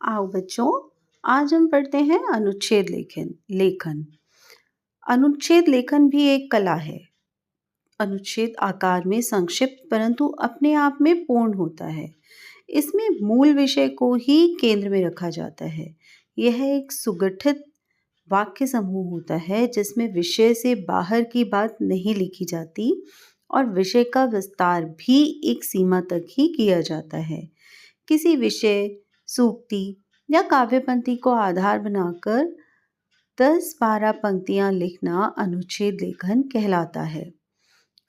आओ बच्चों, आज हम पढ़ते हैं अनुच्छेद लेखन लेखन। अनुच्छेद लेखन भी एक कला है। अनुच्छेद आकार में संक्षिप्त परंतु अपने आप में पूर्ण होता है। इसमें मूल विषय को ही केंद्र में रखा जाता है। यह एक सुगठित वाक्य समूह होता है जिसमें विषय से बाहर की बात नहीं लिखी जाती और विषय का विस्तार भी एक सीमा तक ही किया जाता है। किसी विषय, सूक्ति या काव्य पंक्ति को आधार बनाकर 10-12 पंक्तियां लिखना अनुच्छेद लेखन कहलाता है।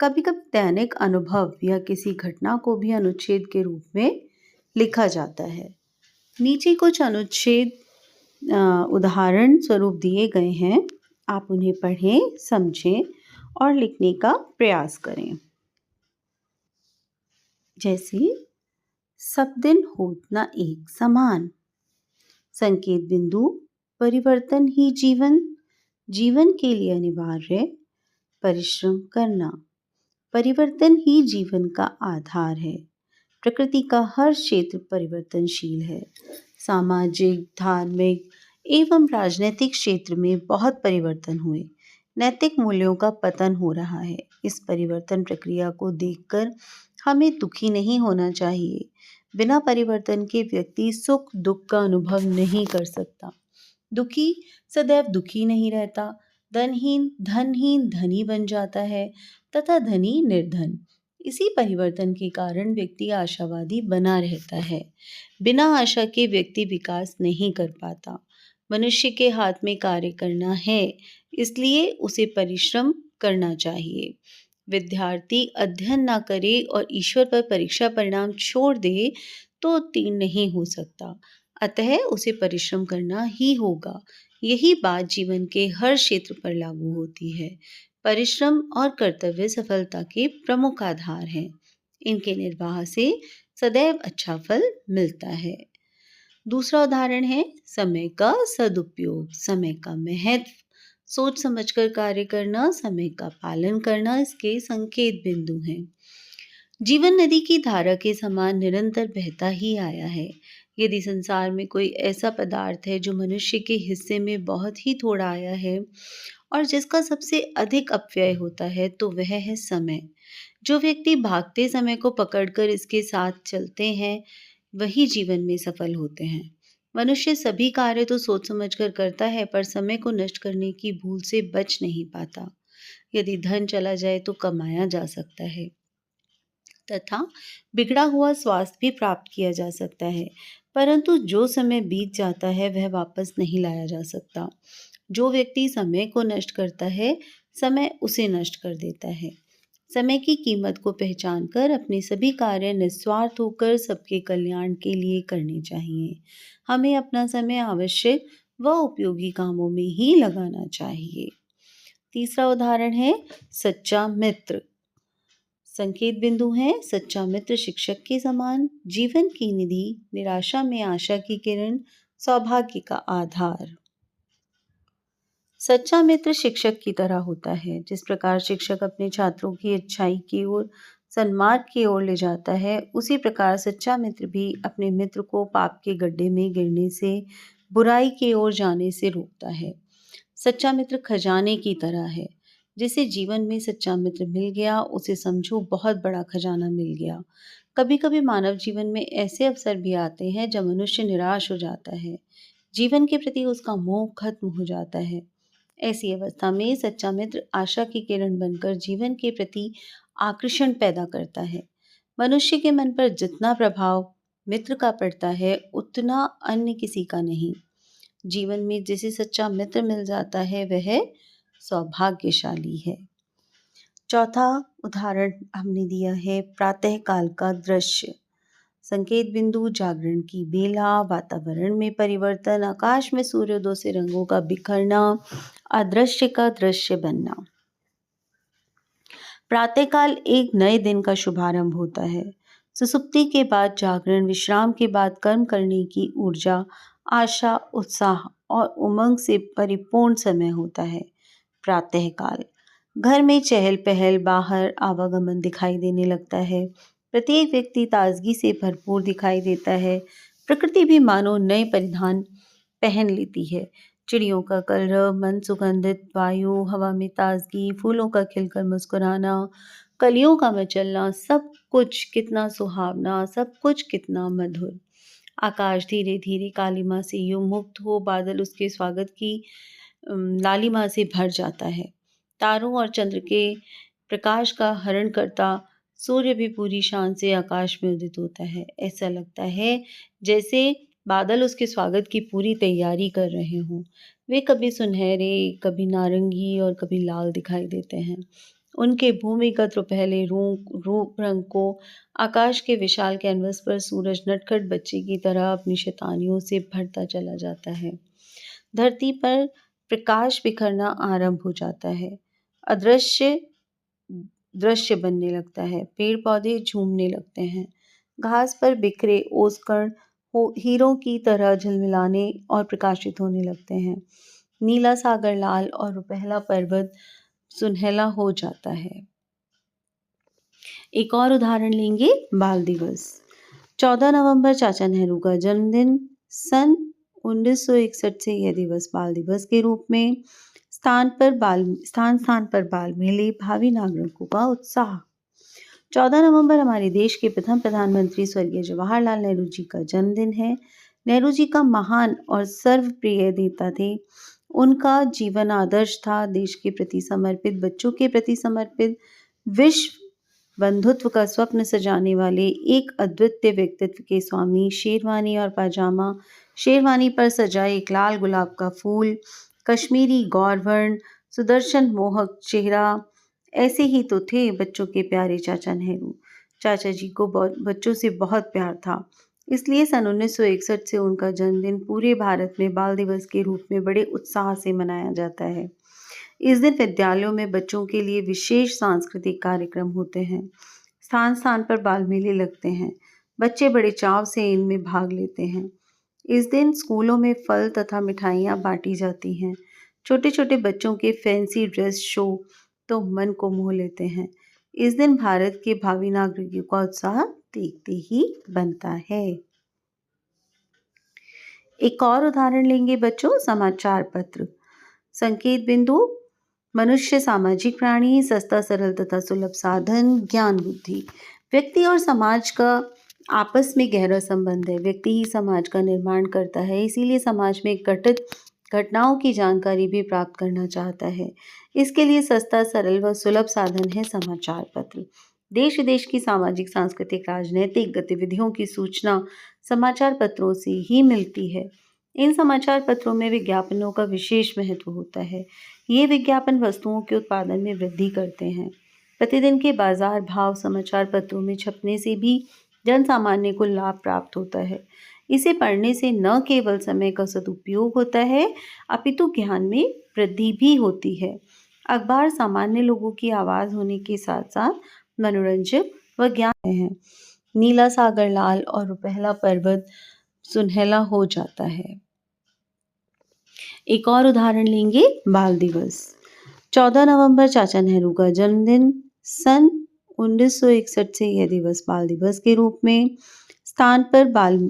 कभी कभी दैनिक अनुभव या किसी घटना को भी अनुच्छेद के रूप में लिखा जाता है। नीचे कुछ अनुच्छेद उदाहरण स्वरूप दिए गए हैं। आप उन्हें पढ़ें, समझें और लिखने का प्रयास करें। जैसे सब दिन होत न एक समान। संकेत बिंदु, परिवर्तन ही जीवन, जीवन के लिए अनिवार्य परिश्रम करना। परिवर्तन ही जीवन का आधार है। प्रकृति का हर क्षेत्र परिवर्तनशील है। सामाजिक, धार्मिक एवं राजनीतिक क्षेत्र में बहुत परिवर्तन हुए। नैतिक मूल्यों का पतन हो रहा है। इस परिवर्तन प्रक्रिया को देखकर हमें दुखी नहीं होना चाहिए। बिना परिवर्तन के व्यक्ति सुख दुख का अनुभव नहीं कर सकता। दुखी सदैव दुखी नहीं रहता। धनहीन धनी बन जाता है तथा धनी निर्धन। इसी परिवर्तन के कारण व्यक्ति आशावादी बना रहता है। बिना आशा के व्यक्ति विकास नहीं कर पाता। मनुष्य के हाथ में कार्य करना है, इसलिए उसे परिश्रम करना चाहिए। विद्यार्थी अध्ययन ना करे और ईश्वर पर परीक्षा परिणाम छोड़ दे तो उत्तीर्ण नहीं हो सकता। अतः उसे परिश्रम करना ही होगा। यही बात जीवन के हर क्षेत्र पर लागू होती है। परिश्रम और कर्तव्य सफलता के प्रमुख आधार हैं। इनके निर्वाह से सदैव अच्छा फल मिलता है। दूसरा उदाहरण है समय का सदुपयोग, समय का महत्व, सोच समझकर कार्य करना, समय का पालन करना इसके संकेत बिंदु हैं। जीवन नदी की धारा के समान निरंतर बहता ही आया है। यदि संसार में कोई ऐसा पदार्थ है जो मनुष्य के हिस्से में बहुत ही थोड़ा आया है और जिसका सबसे अधिक अपव्यय होता है तो वह है समय। जो व्यक्ति भागते समय को पकड़कर इसके साथ चलते हैं वही जीवन में सफल होते हैं। मनुष्य सभी कार्य तो सोच समझकर करता है पर समय को नष्ट करने की भूल से बच नहीं पाता। यदि धन चला जाए तो कमाया जा सकता है तथा बिगड़ा हुआ स्वास्थ्य भी प्राप्त किया जा सकता है, परंतु जो समय बीत जाता है वह वापस नहीं लाया जा सकता। जो व्यक्ति समय को नष्ट करता है, समय उसे नष्ट कर देता है। समय की कीमत को पहचान कर अपने सभी कार्य निस्वार्थ होकर सबके कल्याण के लिए करने चाहिए। हमें अपना समय आवश्यक व उपयोगी कामों में ही लगाना चाहिए। तीसरा उदाहरण है सच्चा मित्र। संकेत बिंदु है सच्चा मित्र शिक्षक के समान, जीवन की निधि, निराशा में आशा की किरण, सौभाग्य का आधार। सच्चा मित्र शिक्षक की तरह होता है। जिस प्रकार शिक्षक अपने छात्रों की अच्छाई की ओर, सन्मार्ग की ओर ले जाता है, उसी प्रकार सच्चा मित्र भी अपने मित्र को पाप के गड्ढे में गिरने से, बुराई की ओर जाने से रोकता है। सच्चा मित्र खजाने की तरह है। जिसे जीवन में सच्चा मित्र मिल गया उसे समझो बहुत बड़ा खजाना मिल गया। कभी कभी मानव जीवन में ऐसे अवसर भी आते हैं जब मनुष्य निराश हो जाता है। जीवन के प्रति उसका मोह खत्म हो जाता है। ऐसी अवस्था में सच्चा मित्र आशा की किरण बनकर जीवन के प्रति आकर्षण पैदा करता है। मनुष्य के मन पर जितना प्रभाव मित्र का पड़ता है उतना अन्य किसी का नहीं। जीवन में जिसे सच्चा मित्र मिल जाता है वह सौभाग्यशाली है। चौथा उदाहरण हमने दिया है प्रातः काल का दृश्य। संकेत बिंदु जागरण की बेला, वातावरण में परिवर्तन, आकाश में सूर्योदय से रंगों का बिखरना, अदृश्य का दृश्य बनना। प्रातःकाल एक नए दिन का शुभारंभ होता है। सुसुप्ति के बाद जागरण, विश्राम के बाद कर्म करने की ऊर्जा, आशा, उत्साह और उमंग से परिपूर्ण समय होता है। प्रातःकाल घर में चहल पहल, बाहर आवागमन दिखाई देने लगता है। प्रत्येक व्यक्ति ताजगी से भरपूर दिखाई देता है। प्रकृति भी मानो नए परिधान पहन लेती है। चिड़ियों का कलरव, मन सुगंधित वायु, हवा में ताजगी, फूलों का खिलकर मुस्कुराना, कलियों का मचलना, सब कुछ कितना सुहावना, सब कुछ कितना मधुर। आकाश धीरे धीरे कालीमा से यूं मुक्त हो बादल उसके स्वागत की लालिमा से भर जाता है। तारों और चंद्र के प्रकाश का हरण करता सूर्य भी पूरी शान से आकाश में उदित होता है। ऐसा लगता है जैसे बादल उसके स्वागत की पूरी तैयारी कर रहे हों। वे कभी सुनहरे, कभी नारंगी और कभी लाल दिखाई देते हैं। उनके भूमिगत रुपहले रूप रंग को आकाश के विशाल कैनवस पर सूरज नटखट बच्चे की तरह अपनी शैतानियों से भरता चला जाता है। धरती पर प्रकाश बिखरना आरंभ हो जाता है। अदृश्य दृश्य बनने लगता है। पेड़ पौधे झूमने लगते हैं। घास पर बिखरे ओस कण हीरों की तरह झिलमिलाने और प्रकाशित होने लगते हैं। नीला सागर लाल और पहला पर्वत सुनहला हो जाता है। एक और उदाहरण लेंगे, बाल दिवस। 14 नवंबर चाचा नेहरू का जन्मदिन। सन 1961 से यह दिवस बाल दिवस के रूप में स्थान स्थान पर बाल मेले, भावी नागरिकों का उत्साह। 14 नवंबर हमारे देश के प्रथम प्रधानमंत्री स्वर्गीय जवाहरलाल नेहरू जी का जन्मदिन है। नेहरू जी का महान और सर्वप्रिय नेता थे। उनका जीवन आदर्श था देश के प्रति समर्पित, बच्चों के प्रति समर्पित, विश्व बंधुत्व का स्वप्न सजाने वाले एक अद्वितीय व्यक्तित्व के स्वामी। शेरवानी और पाजामा, शेरवानी पर सजा एक लाल गुलाब का फूल, कश्मीरी गौरवर्ण, सुदर्शन मोहक चेहरा, ऐसे ही तो थे बच्चों के प्यारे चाचा नेहरू। चाचा जी को बच्चों से बहुत प्यार था, इसलिए सन 1961 से उनका जन्मदिन पूरे भारत में बाल दिवस के रूप में बड़े उत्साह से मनाया जाता है। इस दिन विद्यालयों में बच्चों के लिए विशेष सांस्कृतिक कार्यक्रम होते हैं। स्थान स्थान पर बाल मेले लगते हैं। बच्चे बड़े चाव से इनमें भाग लेते हैं। इस दिन स्कूलों में फल तथा मिठाइयाँ बांटी जाती हैं। छोटे छोटे बच्चों के फैंसी ड्रेस शो तो मन को मोह लेते हैं। इस दिन भारत के भावी नागरिकों का उत्साह देखते ही बनता है। एक और उदाहरण लेंगे बच्चों, समाचार पत्र। संकेत बिंदु, मनुष्य सामाजिक प्राणी, सस्ता सरल तथा सुलभ साधन, ज्ञान बुद्धि। व्यक्ति और समाज का आपस में गहरा संबंध है। व्यक्ति ही समाज का निर्माण करता है, इसीलिए समाज में घटित घटनाओं की जानकारी भी प्राप्त करना चाहता है। इसके लिए सस्ता सरल व सुलभ साधन है समाचार पत्र। देश विदेश की सामाजिक, सांस्कृतिक, राजनैतिक गतिविधियों की सूचना समाचार पत्रों से ही मिलती है। इन समाचार पत्रों में विज्ञापनों का विशेष महत्व होता है। ये विज्ञापन वस्तुओं के उत्पादन में वृद्धि करते हैं। प्रतिदिन के बाजार भाव समाचार पत्रों में छपने से भी जन सामान्य को लाभ प्राप्त होता है। इसे पढ़ने से न केवल समय का सदुपयोग होता है, अपितु ज्ञान में वृद्धि भी होती है। अखबार सामान्य लोगों की आवाज़ होने के साथ साथ मनोरंजक व ज्ञान है। नीला सागर लाल और पहला पर्वत सुनहला हो जाता है। एक और उदाहरण लेंगे, बाल दिवस। 14 नवंबर चाचा नेहरू का जन्मदिन। सन 1961 से यह दिवस बाल दिवस के रूप में स्थान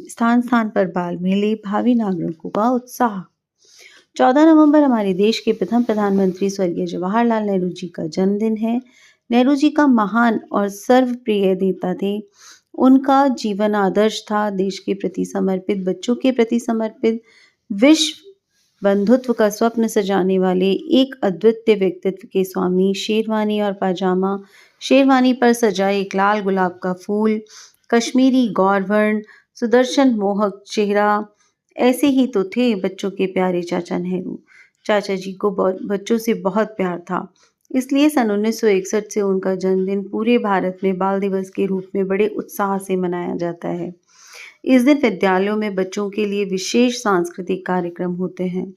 स्थान पर बाल मेले, भावी नागरिकों का उत्साह। 14 नवंबर हमारे देश के प्रथम प्रधानमंत्री स्वर्गीय जवाहरलाल नेहरू जी का जन्मदिन है। नेहरू जी का महान और सर्वप्रिय नेता थे। उनका जीवन आदर्श था देश के प्रति समर्पित, बच्चों के प्रति समर्पित, विश्व बंधुत्व का स्वप्न सजाने वाले एक अद्वितीय व्यक्तित्व के स्वामी। शेरवानी और पाजामा, शेरवानी पर सजा एक लाल गुलाब का फूल, कश्मीरी गौरवर्ण, सुदर्शन मोहक चेहरा, ऐसे ही तो थे बच्चों के प्यारे चाचा नेहरू। चाचा जी को बच्चों से बहुत प्यार था, इसलिए सन 1961 से उनका जन्मदिन पूरे भारत में बाल दिवस के रूप में बड़े उत्साह से मनाया जाता है। इस दिन विद्यालयों में बच्चों के लिए विशेष सांस्कृतिक कार्यक्रम होते हैं।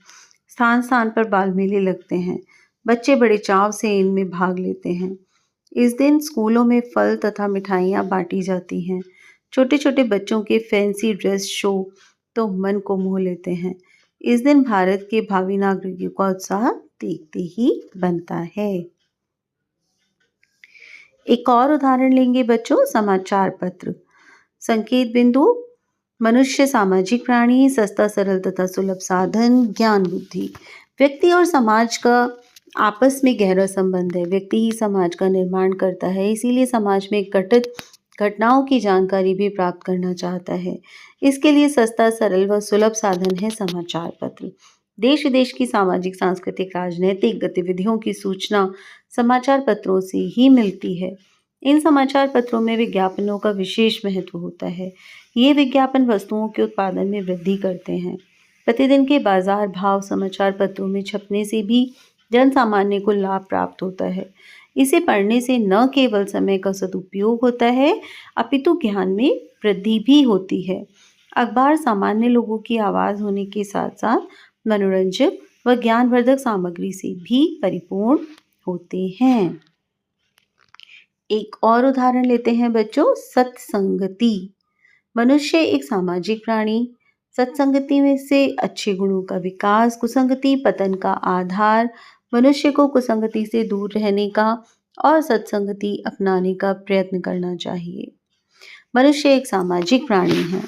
स्थान स्थान पर बाल मेले लगते हैं। बच्चे बड़े चाव से इनमें भाग लेते हैं। इस दिन स्कूलों में फल तथा मिठाइयाँ बांटी जाती हैं। छोटे छोटे बच्चों के फैंसी ड्रेस शो तो मन को मोह लेते हैं। इस दिन भारत के भावी नागरिकों का उत्साह देखते ही बनता है। एक और उदाहरण लेंगे बच्चों, समाचार पत्र। संकेत बिंदु, मनुष्य सामाजिक प्राणी, सस्ता, सरल तथा सुलभ साधन, ज्ञान, बुद्धि। व्यक्ति और समाज का आपस में गहरा संबंध है। व्यक्ति ही समाज का निर्माण करता है, इसीलिए समाज में घटित घटनाओं की जानकारी भी प्राप्त करना चाहता है। इसके लिए सस्ता, सरल व सुलभ साधन है समाचार पत्र। देश विदेश की सामाजिक, सांस्कृतिक, राजनैतिक गतिविधियों की सूचना समाचार पत्रों से ही मिलती है। इन समाचार पत्रों में विज्ञापनों का विशेष महत्व होता है। ये विज्ञापन वस्तुओं के उत्पादन में वृद्धि करते हैं। प्रतिदिन के बाजार भाव समाचार पत्रों में छपने से भी जन सामान्य को लाभ प्राप्त होता है। इसे पढ़ने से न केवल समय का सदुपयोग होता है, अपितु ज्ञान में वृद्धि भी होती है। अखबार सामान्य लोगों की आवाज़ होने के साथ-साथ मनोरंजक व ज्ञानवर्धक सामग्री से भी परिपूर्ण होते हैं। एक और उदाहरण लेते हैं बच्चों, सत्संगति। मनुष्य एक सामाजिक प्राणी। सत्संगति में से अच्छे गुणों का विकास, कुसंगति पतन का आधार। मनुष्य को कुसंगति से दूर रहने का और सत्संगति अपनाने का प्रयत्न करना चाहिए। मनुष्य एक सामाजिक प्राणी है।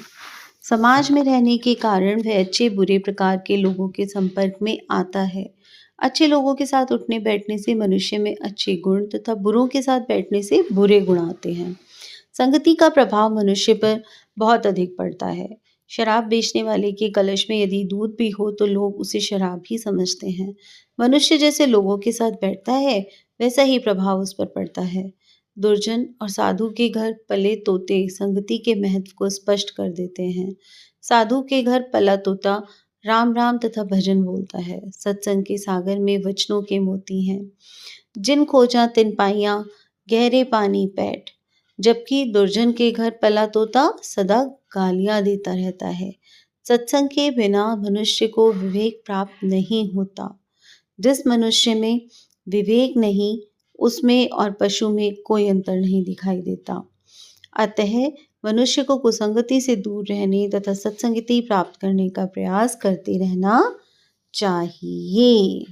समाज में रहने के कारण वह अच्छे बुरे प्रकार के लोगों के संपर्क में आता है। अच्छे लोगों के साथ उठने बैठने से मनुष्य में अच्छे गुण तथा बुरों के साथ बैठने से बुरे गुण आते हैं। संगति का प्रभाव मनुष्य पर बहुत अधिक पड़ता है। शराब बेचने वाले के कलश में यदि दूध भी हो तो लोग उसे शराब ही समझते हैं। मनुष्य जैसे लोगों के साथ बैठता है, वैसा ही प्रभाव उस पर पड़ता है। दुर्जन और साधु के घर पले तोते संगति के महत्व को स्पष्ट कर देते हैं। साधु के घर पला तोता राम राम तथा भजन बोलता है। सत्संग के सागर में वचनों के मोती हैं। जिन खोजा तिन पाइयां, गहरे पानी पैठ। जबकि दुर्जन के घर पला तोता सदा गालियां देता रहता है। सत्संग के बिना मनुष्य को विवेक प्राप्त नहीं होता। जिस मनुष्य में विवेक नहीं, उसमें और पशु में कोई अंतर नहीं दिखाई देता। अतः मनुष्य को कुसंगति से दूर रहने तथा सत्संगति प्राप्त करने का प्रयास करते रहना चाहिए।